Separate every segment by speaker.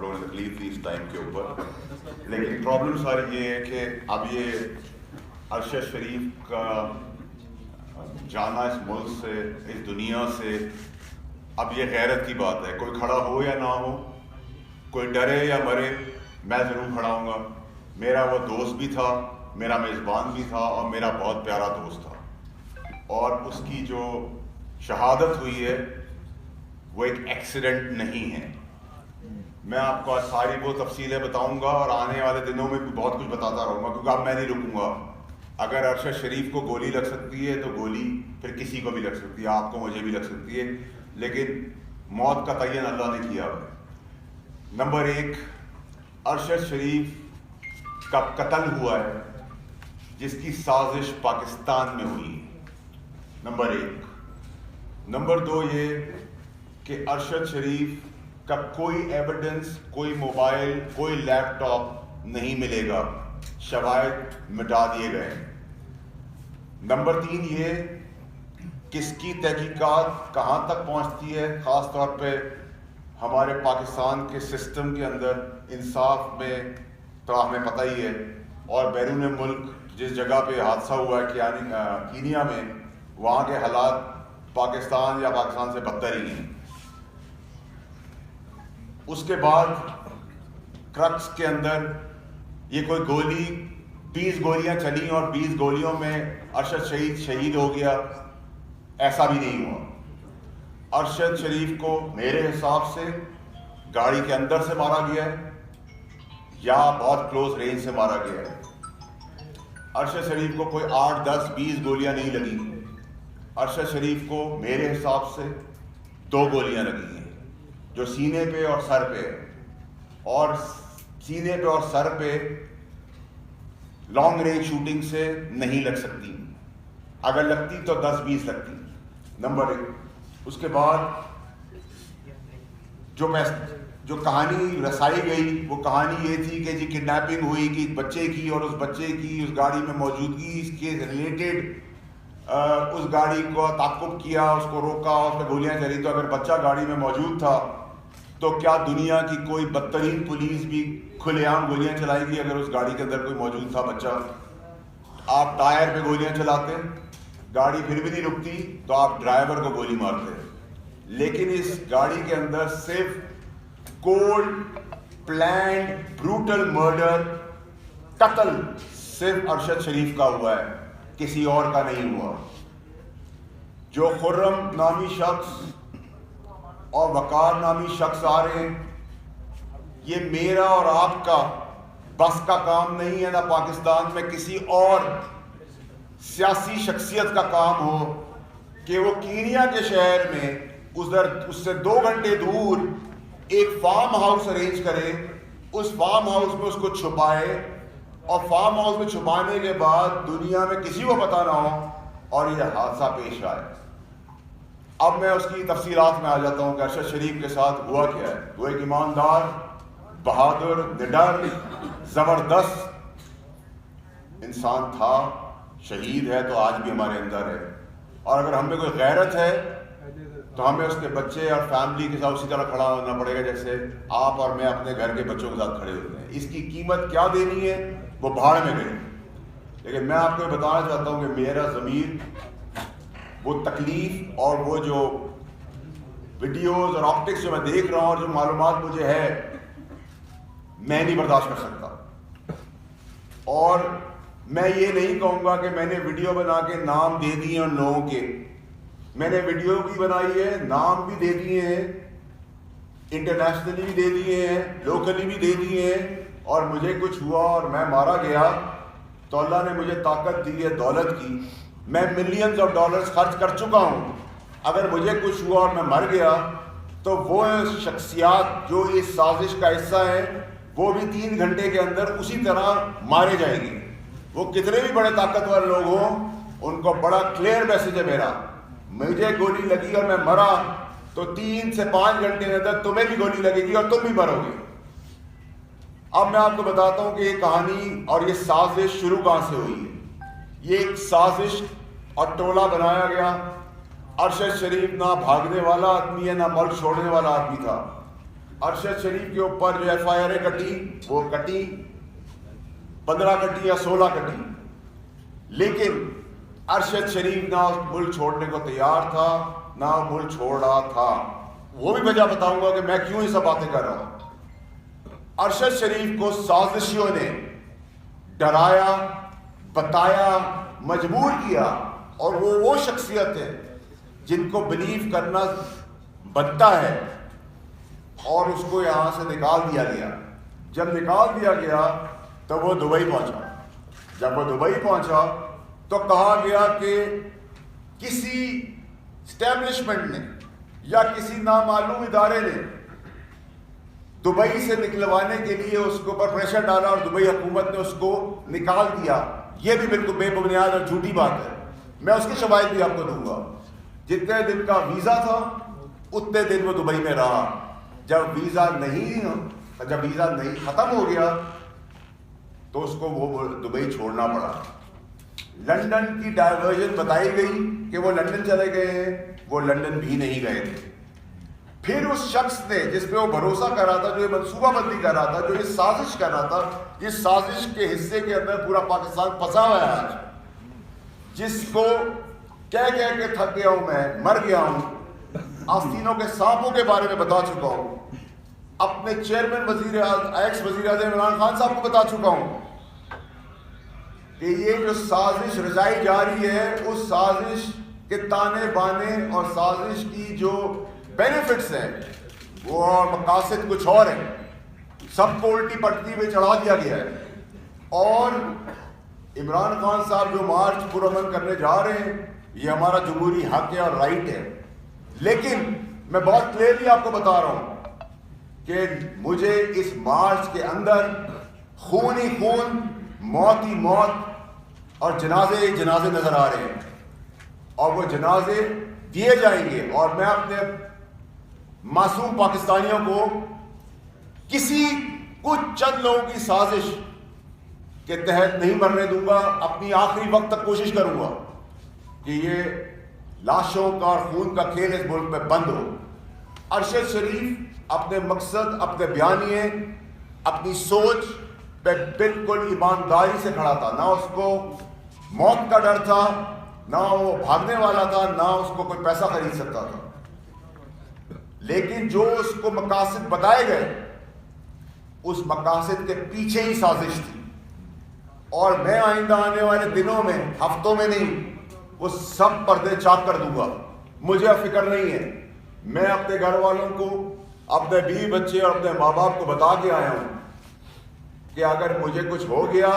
Speaker 1: آپ لوگوں نے تکلیف دی اس ٹائم کے اوپر، لیکن پرابلم ساری یہ ہے کہ اب یہ ارشد شریف کا جانا اس ملک سے، اس دنیا سے، اب یہ غیرت کی بات ہے. کوئی کھڑا ہو یا نہ ہو، کوئی ڈرے یا مرے، میں ضرور کھڑا ہوں گا. میرا وہ دوست بھی تھا، میرا میزبان بھی تھا، اور میرا بہت پیارا دوست تھا. اور اس کی جو شہادت ہوئی ہے وہ ایک ایکسیڈنٹ نہیں ہے. میں آپ کو ساری وہ تفصیلیں بتاؤں گا، اور آنے والے دنوں میں بھی بہت کچھ بتاتا رہوں گا، کیونکہ اب میں نہیں رکوں گا. اگر ارشد شریف کو گولی لگ سکتی ہے تو گولی پھر کسی کو بھی لگ سکتی ہے، آپ کو، مجھے بھی لگ سکتی ہے، لیکن موت کا تعین اللہ نے کیا ہے. نمبر 1، ارشد شریف کا قتل ہوا ہے جس کی سازش پاکستان میں ہوئی. نمبر 1. نمبر 2 یہ کہ ارشد شریف کا کوئی ایویڈنس، کوئی موبائل، کوئی لیپ ٹاپ نہیں ملے گا، شواہد مٹا دیے گئے. نمبر 3 یہ کس کی تحقیقات کہاں تک پہنچتی ہے، خاص طور پہ ہمارے پاکستان کے سسٹم کے اندر انصاف میں تو ہمیں پتہ ہی ہے، اور بیرون ملک جس جگہ پہ حادثہ ہوا ہے کینیا میں، وہاں کے حالات پاکستان یا پاکستان سے بدتر ہی ہیں. اس کے بعد کرکس کے اندر یہ کوئی گولی، 20 گولیاں چلیں اور 20 گولیوں میں ارشد شہید ہو گیا، ایسا بھی نہیں ہوا. ارشد شریف کو میرے حساب سے گاڑی کے اندر سے مارا گیا ہے یا بہت کلوز رینج سے مارا گیا ہے. ارشد شریف کو کوئی 8، 10، 20 گولیاں نہیں لگی. ارشد شریف کو میرے حساب سے 2 گولیاں لگی ہیں، جو سینے پہ اور سر پہ ہے. اور سینے پہ اور سر پہ لانگ رینج شوٹنگ سے نہیں لگ سکتی، اگر لگتی تو 10-20 لگتی. نمبر 1. اس کے بعد جو کہانی رسائی گئی، وہ کہانی یہ تھی کہ جی کڈنیپنگ ہوئی کہ بچے کی، اور اس بچے کی اس گاڑی میں موجودگی، اس کے ریلیٹڈ اس گاڑی کو تعاقب کیا، اس کو روکا، اس پہ گولیاں چلی. تو اگر بچہ گاڑی میں موجود تھا تو کیا دنیا کی کوئی بدترین پولیس بھی کھلے عام گولیاں چلائے گی اگر اس گاڑی کے اندر کوئی موجود تھا بچہ؟ آپ ٹائر پہ گولیاں چلاتے، گاڑی پھر بھی نہیں رکتی تو آپ ڈرائیور کو گولی مارتے. لیکن اس گاڑی کے اندر صرف کولڈ پلانڈ بروٹل مرڈر، قتل صرف ارشد شریف کا ہوا ہے، کسی اور کا نہیں ہوا. جو خرم نامی شخص اور وقار نامی شخص آ رہے ہیں، یہ میرا اور آپ کا بس کا کام نہیں ہے، نہ پاکستان میں کسی اور سیاسی شخصیت کا کام ہو کہ وہ کینیا کے شہر میں اس سے 2 گھنٹے دور ایک فارم ہاؤس ارینج کرے، اس فارم ہاؤس میں اس کو چھپائے، اور فارم ہاؤس میں چھپانے کے بعد دنیا میں کسی کو پتہ نہ ہو اور یہ حادثہ پیش آئے. اب میں اس کی تفصیلات میں آ جاتا ہوں کہ ارشد شریف کے ساتھ ہوا کیا ہے. وہ ایک ایماندار، بہادر، نڈر، زبردست انسان تھا. شہید ہے تو آج بھی ہمارے اندر ہے، اور اگر ہم میں کوئی غیرت ہے تو ہمیں اس کے بچے اور فیملی کے ساتھ اسی طرح کھڑا ہونا پڑے گا جیسے آپ اور میں اپنے گھر کے بچوں کے ساتھ کھڑے ہوتے ہیں. اس کی قیمت کیا دینی ہے وہ بھاڑ میں گئے. لیکن میں آپ کو یہ بتانا چاہتا ہوں کہ میرا ضمیر وہ تکلیف اور وہ جو ویڈیوز اور آپٹکس جو میں دیکھ رہا ہوں اور جو معلومات مجھے ہے، میں نہیں برداشت کر سکتا. اور میں یہ نہیں کہوں گا کہ میں نے ویڈیو بنا کے نام دے دیے ان لوگوں کے. میں نے ویڈیو بھی بنائی ہے، نام بھی دے دیے ہیں، انٹرنیشنلی بھی دے دیے ہیں، لوکلی بھی دے دیے ہیں. اور مجھے کچھ ہوا اور میں مارا گیا تو اللہ نے مجھے طاقت دی ہے دولت کی. میں ملینز آف ڈالرز خرچ کر چکا ہوں. اگر مجھے کچھ ہوا اور میں مر گیا تو وہ شخصیات جو اس سازش کا حصہ ہیں وہ بھی 3 گھنٹے کے اندر اسی طرح مارے جائیں گے. وہ کتنے بھی بڑے طاقتور لوگ ہوں، ان کو بڑا کلیئر میسج ہے میرا. مجھے گولی لگی اور میں مرا تو 3 سے 5 گھنٹے کے اندر تمہیں بھی گولی لگے گی اور تم بھی مرو گے. اب میں آپ کو بتاتا ہوں کہ یہ کہانی اور یہ سازش شروع کہاں سے ہوئی ہے. یہ ایک سازش اور ٹولہ بنایا گیا. ارشد شریف نہ بھاگنے والا آدمی ہے، نہ ملک چھوڑنے والا آدمی تھا. ارشد شریف کے اوپر جو ایف آئی آر کٹی وہ کٹی، 15 کٹی یا 16 کٹی، لیکن ارشد شریف نہ ملک چھوڑنے کو تیار تھا نہ ملک چھوڑ رہا تھا. وہ بھی وجہ بتاؤں گا کہ میں کیوں یہ سب باتیں کر رہا ہوں. ارشد شریف کو سازشیوں نے ڈرایا، بتایا، مجبور کیا، اور وہ شخصیت ہے جن کو بلیو کرنا بنتا ہے، اور اس کو یہاں سے نکال دیا گیا. جب نکال دیا گیا تو وہ دبئی پہنچا. جب وہ دبئی پہنچا تو کہا گیا کہ کسی اسٹیبلشمنٹ نے یا کسی نامعلوم ادارے نے دبئی سے نکلوانے کے لیے اس کے اوپر پریشر ڈالا اور دبئی حکومت نے اس کو نکال دیا. یہ بھی بالکل بے بنیاد اور جھوٹی بات ہے. میں اس کی شواہد بھی آپ کو دوں گا. جتنے دن کا ویزا تھا اتنے دن وہ دبئی میں رہا. جب ویزا نہیں ختم ہو گیا تو اس کو وہ دبئی چھوڑنا پڑا. لندن کی ڈائیورژن بتائی گئی کہ وہ لندن چلے گئے ہیں، وہ لندن بھی نہیں گئے تھے. پھر اس شخص نے جس پہ وہ بھروسہ کر رہا تھا، جو یہ منصوبہ بندی کر رہا تھا، جو یہ سازش کر رہا تھا، اس سازش کے حصے کے اندر پورا پاکستان پھنسا ہوا ہے آج، جس کو کہہ کے تھک گیا ہوں، میں مر گیا ہوں. آستینوں کے سانپوں کے بارے میں بتا چکا ہوں. اپنے چیئرمین ایکس وزیر اعظم عمران خان صاحب کو بتا چکا ہوں کہ یہ جو سازش رچائی جا رہی ہے، اس سازش کے تانے بانے اور سازش کی جو بینیفٹس ہیں وہ اور مقاصد کچھ اور ہیں. سب کو الٹی پٹکی میں چڑھا دیا گیا ہے. اور عمران خان صاحب جو مارچ پرامن کرنے جا رہے ہیں، یہ ہمارا جمہوری حق ہے اور رائٹ ہے. لیکن میں بہت کلیئرلی آپ کو بتا رہا ہوں کہ مجھے اس مارچ کے اندر خون ہی خون، موت ہی موت اور جنازے ہی جنازے نظر آ رہے ہیں، اور وہ جنازے دیے جائیں گے. اور میں اپنے معصوم پاکستانیوں کو کسی کچھ چند لوگوں کی سازش کے تحت نہیں مرنے دوں گا. اپنی آخری وقت تک کوشش کروں گا کہ یہ لاشوں کا اور خون کا کھیل اس ملک میں بند ہو. ارشد شریف اپنے مقصد، اپنے بیانیے، اپنی سوچ پہ بالکل ایمانداری سے کھڑا تھا. نہ اس کو موت کا ڈر تھا، نہ وہ بھاگنے والا تھا، نہ اس کو کوئی پیسہ خرید سکتا تھا. لیکن جو اس کو مقاصد بتائے گئے، اس مقاصد کے پیچھے ہی سازش تھی. اور میں آئندہ آنے والے دنوں میں، ہفتوں میں نہیں، وہ سب پردے چاک کر دوں گا. مجھے فکر نہیں ہے. میں اپنے گھر والوں کو، اپنے بیوی بچے اور اپنے ماں باپ کو بتا کے آیا ہوں کہ اگر مجھے کچھ ہو گیا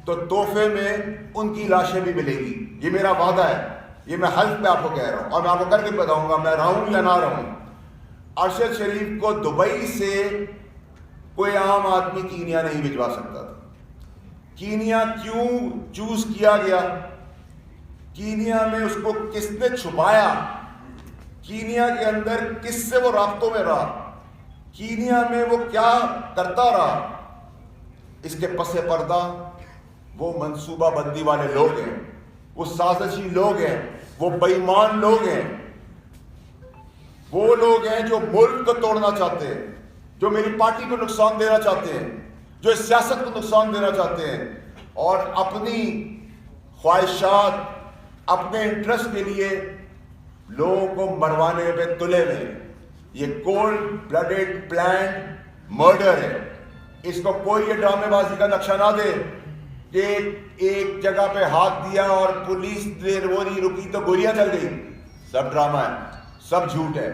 Speaker 1: تو تحفے میں ان کی لاشیں بھی ملیں گی. یہ میرا وعدہ ہے. یہ میں حلف پہ آپ کو کہہ رہا ہوں، اور میں آپ کو کر کے بتاؤں گا میں رہوں یا نہ رہوں. ارشد شریف کو دبئی سے کوئی عام آدمی کینیا نہیں بھجوا سکتا تھا. کینیا کیوں چوز کیا گیا؟ کینیا میں اس کو کس نے چھپایا؟ کینیا کے اندر کس سے وہ رابطوں میں رہا؟ کینیا میں وہ کیا کرتا رہا؟ اس کے پس پردہ وہ منصوبہ بندی والے لوگ ہیں، وہ سازشی لوگ ہیں، وہ بے ایمان لوگ ہیں. وہ لوگ ہیں جو ملک کو توڑنا چاہتے ہیں، جو میری پارٹی کو نقصان دینا چاہتے ہیں، جو اس سیاست کو نقصان دینا چاہتے ہیں، اور اپنی خواہشات، اپنے انٹرسٹ کے لیے لوگوں کو مروانے پہ تلے ہوئے. یہ کولڈ بلڈڈ پلانڈ مرڈر ہے. اس کو کوئی یہ ڈرامے بازی کا نقشہ نہ دے کہ ایک جگہ پہ ہاتھ دیا اور پولیس وہ نہیں رکی تو گولیاں چل گئی. سب ڈرامہ ہے، سب جھوٹ ہے.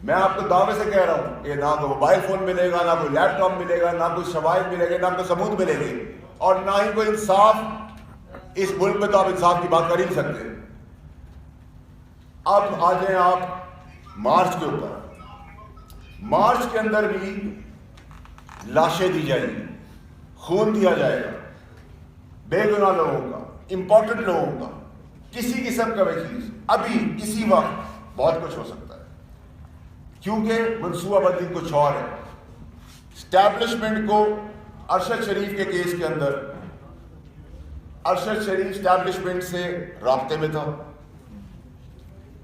Speaker 1: میں آپ کو دعوے سے کہہ رہا ہوں کہ نہ کوئی موبائل فون ملے گا، نہ کوئی لیپ ٹاپ ملے گا، نہ کوئی شواہد ملے گا، نہ کوئی ثبوت ملے گی، اور نہ ہی کوئی انصاف. اس ملک میں تو آپ انصاف کی بات کر ہی نہیں سکتے. اب آ جائیں آپ مارچ کے اوپر. مارچ کے اندر بھی لاشیں دی جائیں گی، خون دیا جائے گا، بے گناہ لوگوں کا، امپورٹنٹ لوگوں کا، کسی قسم کا بھی چیز. ابھی کسی وقت بہت کچھ ہو سکتا ہے، کیونکہ منصوبہ بندی کچھ اور ہے. اسٹیبلشمنٹ کو ارشد شریف کے کیس کے اندر، ارشد شریف اسٹیبلشمنٹ سے رابطے میں تھا.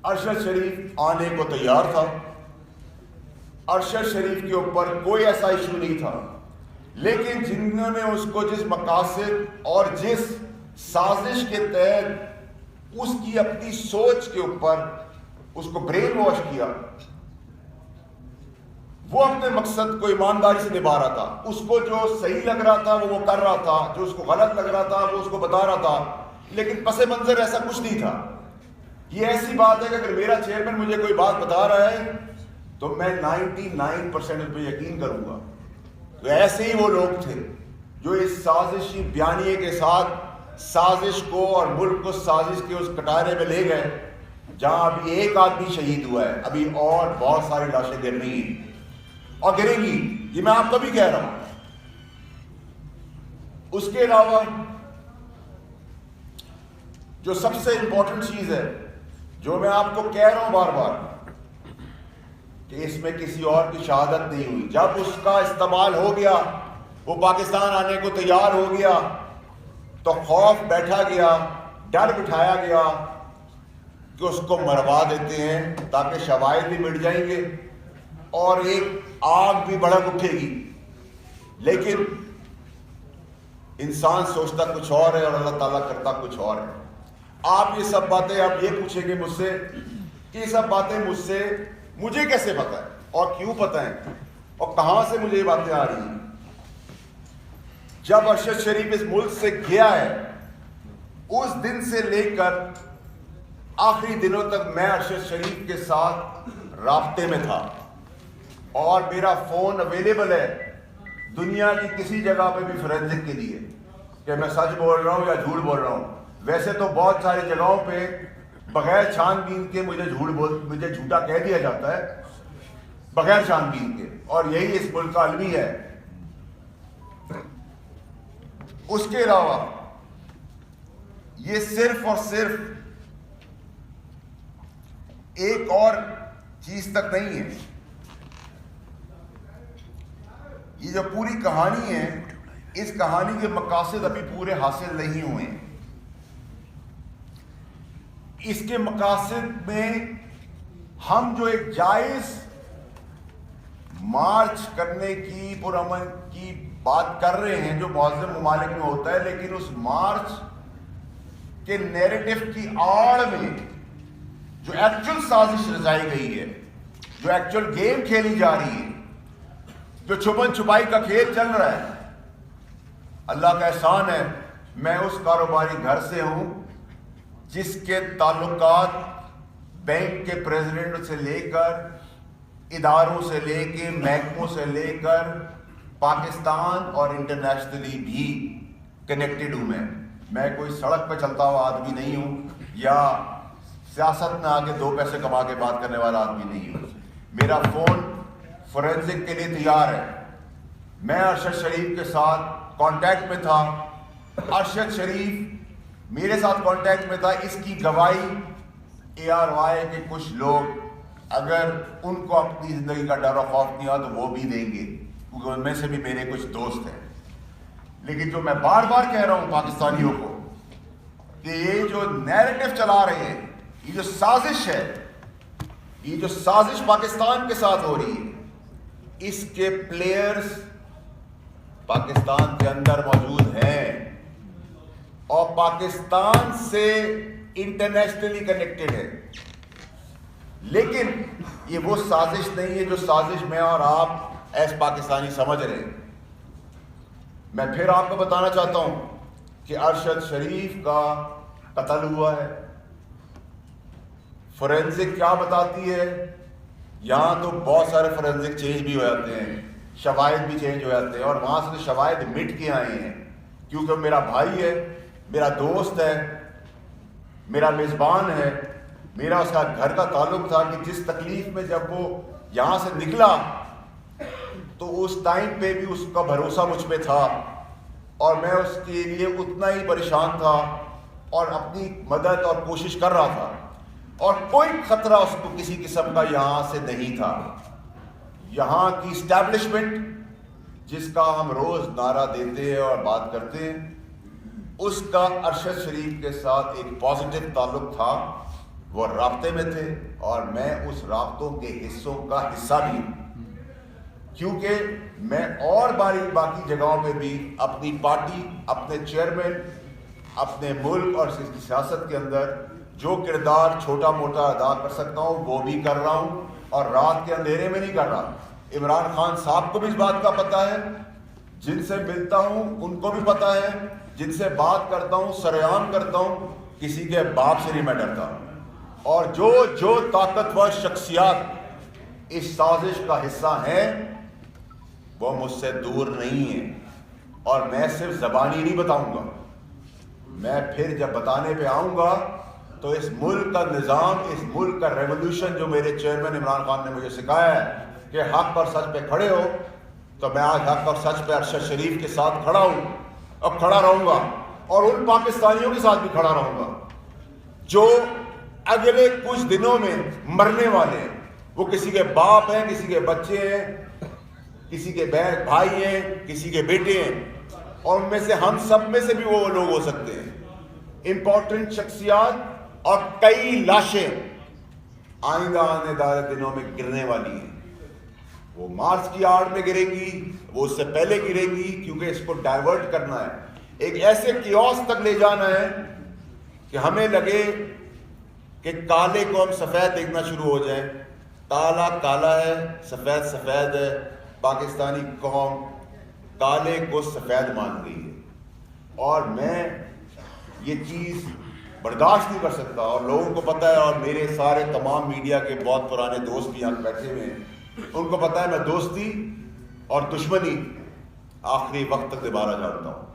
Speaker 1: ارشد شریف آنے کو تیار تھا.
Speaker 2: ارشد شریف کے اوپر کوئی ایسا ایشو نہیں تھا، لیکن جنہوں نے اس کو جس مقاصد اور جس سازش کے تحت اس کی اپنی سوچ کے اوپر اس کو برین واش کیا، وہ اپنے مقصد کو ایمانداری سے نبھا رہا تھا. اس کو جو صحیح لگ رہا تھا وہ کر رہا تھا، جو اس کو غلط لگ رہا تھا وہ اس کو بتا رہا تھا، لیکن پس منظر ایسا کچھ نہیں تھا. یہ ایسی بات ہے کہ اگر میرا چیئرمین مجھے کوئی بات بتا رہا ہے تو میں 99% اس پہ یقین کروں گا. تو ایسے ہی وہ لوگ تھے جو اس سازشی بیانیے کے ساتھ سازش کو اور ملک کو سازش کے اس کٹارے میں لے گئے جہاں ابھی ایک آدمی شہید ہوا ہے، ابھی اور بہت ساری لاشیں گر رہی ہیں اور گریں گی. یہ میں آپ کو بھی کہہ رہا ہوں. اس کے علاوہ جو سب سے امپورٹنٹ چیز ہے جو میں آپ کو کہہ رہا ہوں بار بار کہ اس میں کسی اور کی شہادت نہیں ہوئی. جب اس کا استعمال ہو گیا، وہ پاکستان آنے کو تیار ہو گیا تو خوف بیٹھا گیا، ڈر بٹھایا گیا کہ اس کو مروا دیتے ہیں تاکہ شواہد بھی مٹ جائیں گے اور ایک آگ بھی بھڑک اٹھے گی. لیکن انسان سوچتا کچھ اور ہے اور اللہ تعالیٰ کرتا کچھ اور ہے. آپ یہ سب باتیں آپ یہ پوچھیں گے مجھ سے کہ یہ سب باتیں مجھے کیسے پتہ ہے اور کیوں پتہ ہے اور کہاں سے مجھے یہ باتیں آ رہی ہیں. جب ارشد شریف اس ملک سے گیا ہے اس دن سے لے کر آخری دنوں تک میں ارشد شریف کے ساتھ رابطے میں تھا اور میرا فون اویلیبل ہے دنیا کی کسی جگہ پہ بھی فورینزک کے لیے کہ میں سچ بول رہا ہوں یا جھوٹ بول رہا ہوں. ویسے تو بہت ساری جگہوں پہ بغیر چھان بین کے مجھے جھوٹا کہہ دیا جاتا ہے بغیر چھان بین کے، اور یہی اس ملک کا المی ہے. اس کے علاوہ یہ صرف اور صرف ایک اور چیز تک نہیں ہے. یہ جو پوری کہانی ہے اس کہانی کے مقاصد ابھی پورے حاصل نہیں ہوئے ہیں. اس کے مقاصد میں ہم جو ایک جائز مارچ کرنے کی پرامن کی بات کر رہے ہیں جو معظم ممالک میں ہوتا ہے، لیکن اس مارچ کے نیریٹو کی آڑ میں جو ایکچول سازش رچائی گئی ہے، جو ایکچول گیم کھیلی جا رہی ہے، جو چھپن چھپائی کا کھیل چل رہا ہے، اللہ کا احسان ہے میں اس کاروباری گھر سے ہوں جس کے تعلقات بینک کے پریزیڈنٹ سے لے کر اداروں سے لے کے محکموں سے لے کر پاکستان اور انٹرنیشنلی بھی کنیکٹڈ ہوں. میں کوئی سڑک پہ چلتا ہوا آدمی نہیں ہوں یا سیاست میں آگے دو پیسے کما کے بات کرنے والا آدمی نہیں ہوں. میرا فون فورینزک کے لیے تیار ہے. میں ارشد شریف کے ساتھ کانٹیکٹ میں تھا، ارشد شریف میرے ساتھ کانٹیکٹ میں تھا. اس کی گواہی ARY کے کچھ لوگ اگر ان کو اپنی زندگی کا ڈر و خوف نہیں ہوا تو وہ بھی دیں گے کیونکہ ان میں سے بھی میرے کچھ دوست ہیں. لیکن جو میں بار بار کہہ رہا ہوں پاکستانیوں کو کہ یہ جو نیریٹو چلا رہے ہیں، یہ جو سازش ہے، یہ جو سازش پاکستان کے ساتھ ہو رہی ہے، اس کے پلیئرز پاکستان کے اندر موجود ہیں اور پاکستان سے انٹرنیشنلی کنیکٹڈ ہے. لیکن یہ وہ سازش نہیں ہے جو سازش میں اور آپ ایس پاکستانی سمجھ رہے ہیں. میں پھر آپ کو بتانا چاہتا ہوں کہ ارشد شریف کا قتل ہوا ہے. فورینزک کیا بتاتی ہے؟ یہاں تو بہت سارے فورینزک چینج بھی ہو جاتے ہیں، شواہد بھی چینج ہو جاتے ہیں، اور وہاں سے شواہد مٹ کے آئے ہیں کیونکہ میرا بھائی ہے، میرا دوست ہے، میرا میزبان ہے، میرا اس کا گھر کا تعلق تھا کہ جس تکلیف میں جب وہ یہاں سے نکلا تو اس ٹائم پہ بھی اس کا بھروسہ مجھ پہ تھا اور میں اس کے لیے اتنا ہی پریشان تھا اور اپنی مدد اور کوشش کر رہا تھا، اور کوئی خطرہ اس کو کسی قسم کا یہاں سے نہیں تھا. یہاں کی اسٹیبلشمنٹ جس کا ہم روز نعرہ دیتے ہیں اور بات کرتے ہیں، اس کا ارشد شریف کے ساتھ ایک پازیٹیو تعلق تھا. وہ رابطے میں تھے اور میں اس رابطوں کے حصوں کا حصہ بھی ہوں. کیونکہ میں اور باقی جگہوں پہ بھی اپنی پارٹی، اپنے چیئرمین، اپنے ملک اور اس کی سیاست کے اندر جو کردار چھوٹا موٹا ادا کر سکتا ہوں وہ بھی کر رہا ہوں، اور رات کے اندھیرے میں نہیں کر رہا۔ عمران خان صاحب کو بھی اس بات کا پتہ ہے، جن سے ملتا ہوں ان کو بھی پتہ ہے، جن سے بات کرتا ہوں سرعام کرتا ہوں، کسی کے باپ سے نہیں میں ڈرتا۔ اور جو طاقتور شخصیات اس سازش کا حصہ ہیں وہ مجھ سے دور نہیں ہیں، اور میں صرف زبانی نہیں بتاؤں گا، میں پھر جب بتانے پہ آؤں گا تو اس ملک کا نظام، اس ملک کا ریولوشن جو میرے چیئرمین عمران خان نے مجھے سکھایا ہے کہ حق اور سچ پہ کھڑے ہو، تو میں آج حق اور سچ پہ ارشد شریف کے ساتھ کھڑا ہوں اور کھڑا رہوں گا، اور ان پاکستانیوں کے ساتھ بھی کھڑا رہوں گا جو اگلے کچھ دنوں میں مرنے والے ہیں۔ وہ کسی کے باپ ہیں، کسی کے بچے ہیں، کسی کے بھائی ہیں، کسی کے بیٹے ہیں، اور ان میں سے ہم سب میں سے بھی وہ لوگ ہو سکتے ہیں۔ امپورٹنٹ شخصیات اور کئی لاشیں آئندہ آنے والے دنوں میں گرنے والی ہیں۔ وہ مارچ کی آڑ میں گرے گی، وہ اس سے پہلے گرے گی، کیونکہ اس کو ڈائیورٹ کرنا ہے، ایک ایسے کیوس تک لے جانا ہے کہ ہمیں لگے کہ کالے کو ہم سفید دیکھنا شروع ہو جائیں۔ کالا کالا ہے، سفید سفید ہے، پاکستانی قوم کالے کو سفید مان گئی ہے، اور میں یہ چیز برداشت نہیں کر سکتا، اور لوگوں کو پتہ ہے، اور میرے سارے تمام میڈیا کے بہت پرانے دوست بھی یہاں بیٹھے ہوئے ہیں، ان کو پتہ ہے میں دوستی اور دشمنی آخری وقت تک نبھانا جانتا ہوں۔